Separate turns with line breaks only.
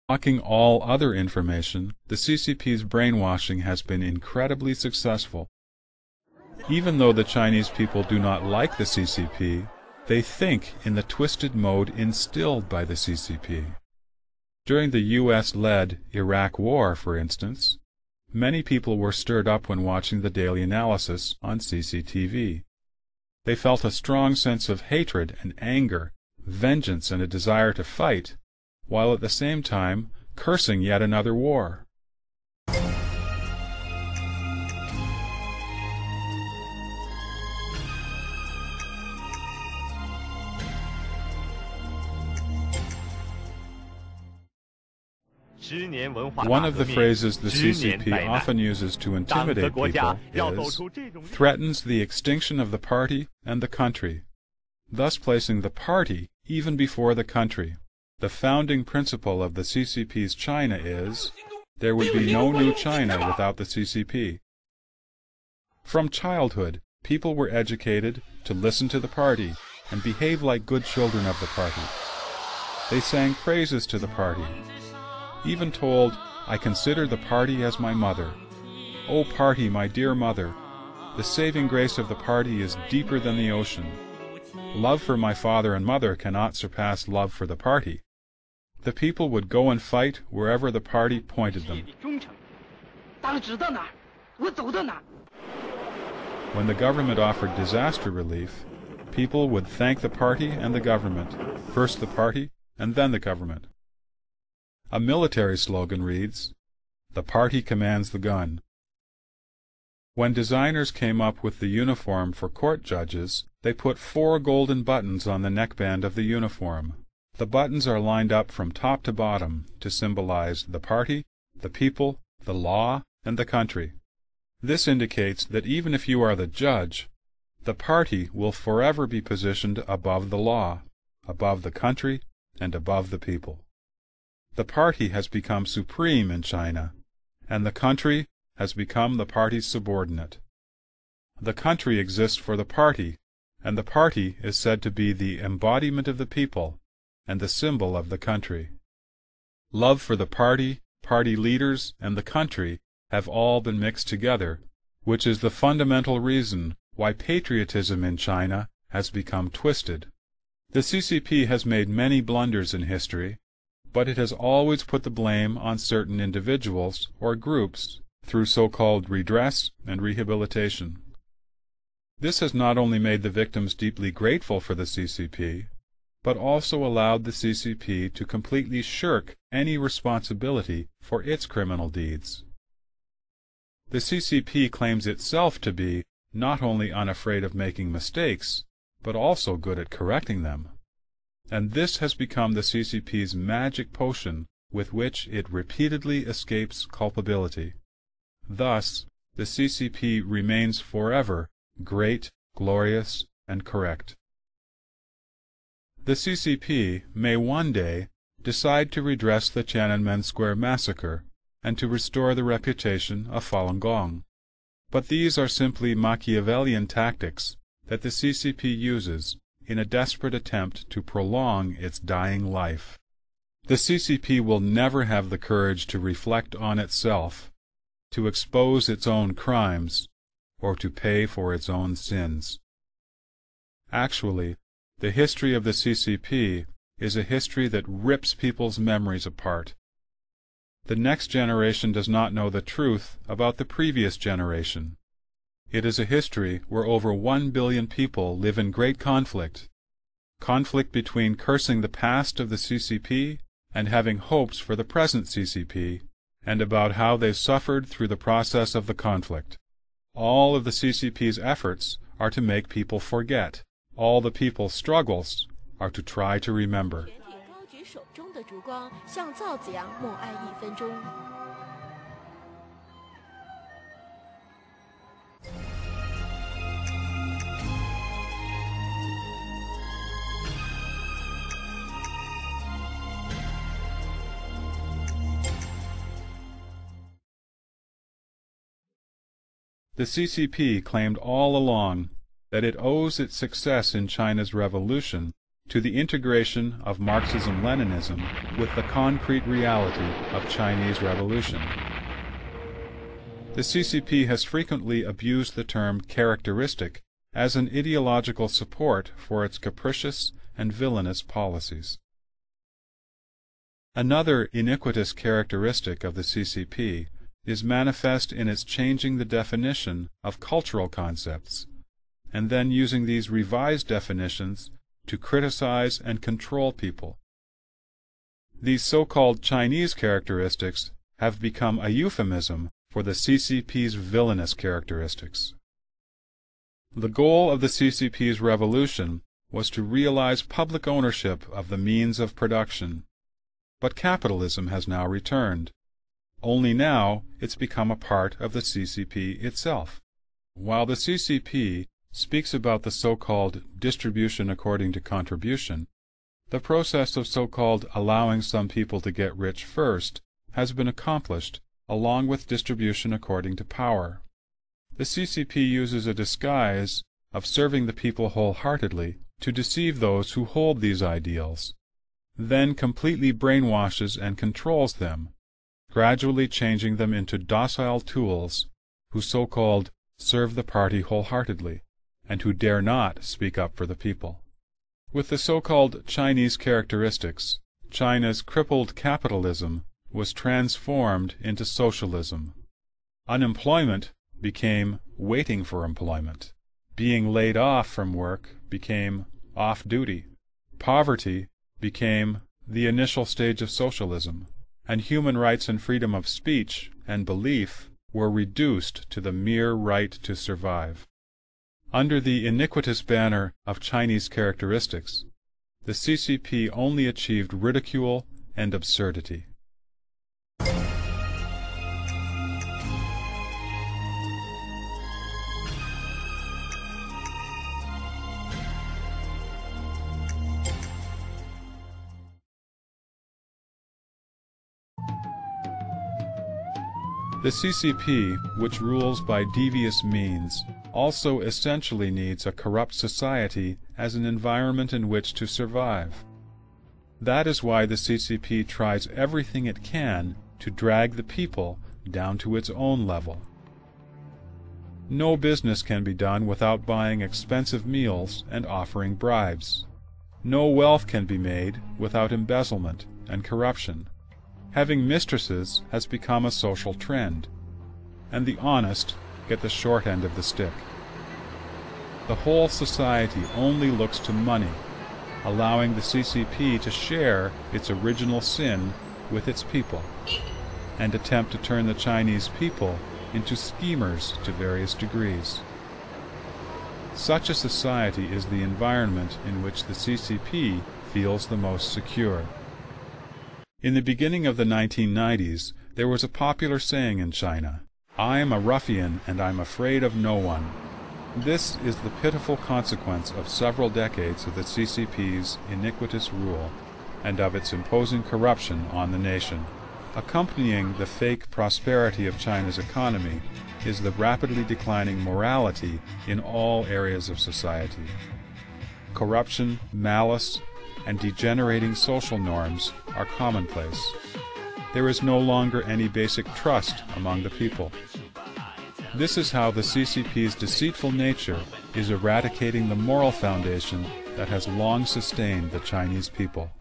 Blocking all other information, the CCP's brainwashing has been incredibly successful. Even though the Chinese people do not like the CCP, they think in the twisted mode instilled by the CCP. During the US-led Iraq War, for instance, many people were stirred up when watching the daily analysis on CCTV. They felt a strong sense of hatred and anger, vengeance and a desire to fight, while at the same time cursing yet another war. One of the phrases the CCP often uses to intimidate people is, threatens the extinction of the party and the country, thus placing the party even before the country. The founding principle of the CCP's China is, there would be no new China without the CCP. From childhood, people were educated to listen to the party and behave like good children of the party. They sang praises to the party, even told, I consider the party as my mother. O party, my dear mother, the saving grace of the party is deeper than the ocean. Love for my father and mother cannot surpass love for the party. The people would go and fight wherever the party pointed them. When the government offered disaster relief, people would thank the party and the government, first the party and then the government. A military slogan reads, the party commands the gun. When designers came up with the uniform for court judges, they put 4 golden buttons on the neckband of the uniform. The buttons are lined up from top to bottom to symbolize the party, the people, the law, and the country. This indicates that even if you are the judge, the party will forever be positioned above the law, above the country, and above the people. The party has become supreme in China, and the country has become the party's subordinate. The country exists for the party, and the party is said to be the embodiment of the people and the symbol of the country. Love for the party, party leaders, and the country have all been mixed together, which is the fundamental reason why patriotism in China has become twisted. The CCP has made many blunders in history, but it has always put the blame on certain individuals or groups through so-called redress and rehabilitation. This has not only made the victims deeply grateful for the CCP, but also allowed the CCP to completely shirk any responsibility for its criminal deeds. The CCP claims itself to be not only unafraid of making mistakes, but also good at correcting them. And this has become the CCP's magic potion with which it repeatedly escapes culpability. Thus, the CCP remains forever great, glorious, and correct. The CCP may one day decide to redress the Tiananmen Square massacre and to restore the reputation of Falun Gong. But these are simply Machiavellian tactics that the CCP uses in a desperate attempt to prolong its dying life. The CCP will never have the courage to reflect on itself, to expose its own crimes, or to pay for its own sins. Actually, the history of the CCP is a history that rips people's memories apart. The next generation does not know the truth about the previous generation. It is a history where over 1 billion people live in great conflict. Conflict between cursing the past of the CCP and having hopes for the present CCP, and about how they suffered through the process of the conflict. All of the CCP's efforts are to make people forget. All the people's struggles are to try to remember. The CCP claimed all along that it owes its success in China's revolution to the integration of Marxism-Leninism with the concrete reality of Chinese revolution. The CCP has frequently abused the term characteristic as an ideological support for its capricious and villainous policies. Another iniquitous characteristic of the CCP is manifest in its changing the definition of cultural concepts, and then using these revised definitions to criticize and control people. These so-called Chinese characteristics have become a euphemism for the CCP's villainous characteristics. The goal of the CCP's revolution was to realize public ownership of the means of production, but capitalism has now returned. Only now it's become a part of the CCP itself. While the CCP speaks about the so-called distribution according to contribution, the process of so-called allowing some people to get rich first has been accomplished along with distribution according to power. The CCP uses a disguise of serving the people wholeheartedly to deceive those who hold these ideals, then completely brainwashes and controls them, gradually changing them into docile tools who so-called serve the party wholeheartedly, and who dare not speak up for the people. With the so-called Chinese characteristics, China's crippled capitalism was transformed into socialism. Unemployment became waiting for employment. Being laid off from work became off-duty. Poverty became the initial stage of socialism, and human rights and freedom of speech and belief were reduced to the mere right to survive. Under the iniquitous banner of Chinese characteristics, the CCP only achieved ridicule and absurdity. The CCP, which rules by devious means, also essentially needs a corrupt society as an environment in which to survive. That is why the CCP tries everything it can to drag the people down to its own level. No business can be done without buying expensive meals and offering bribes. No wealth can be made without embezzlement and corruption. Having mistresses has become a social trend, and the honest get the short end of the stick. The whole society only looks to money, allowing the CCP to share its original sin with its people, and attempt to turn the Chinese people into schemers to various degrees. Such a society is the environment in which the CCP feels the most secure. In the beginning of the 1990s, there was a popular saying in China, "I am a ruffian and I'm afraid of no one." This is the pitiful consequence of several decades of the CCP's iniquitous rule and of its imposing corruption on the nation. Accompanying the fake prosperity of China's economy is the rapidly declining morality in all areas of society. Corruption, malice, and degenerating social norms are commonplace. There is no longer any basic trust among the people. This is how the CCP's deceitful nature is eradicating the moral foundation that has long sustained the Chinese people.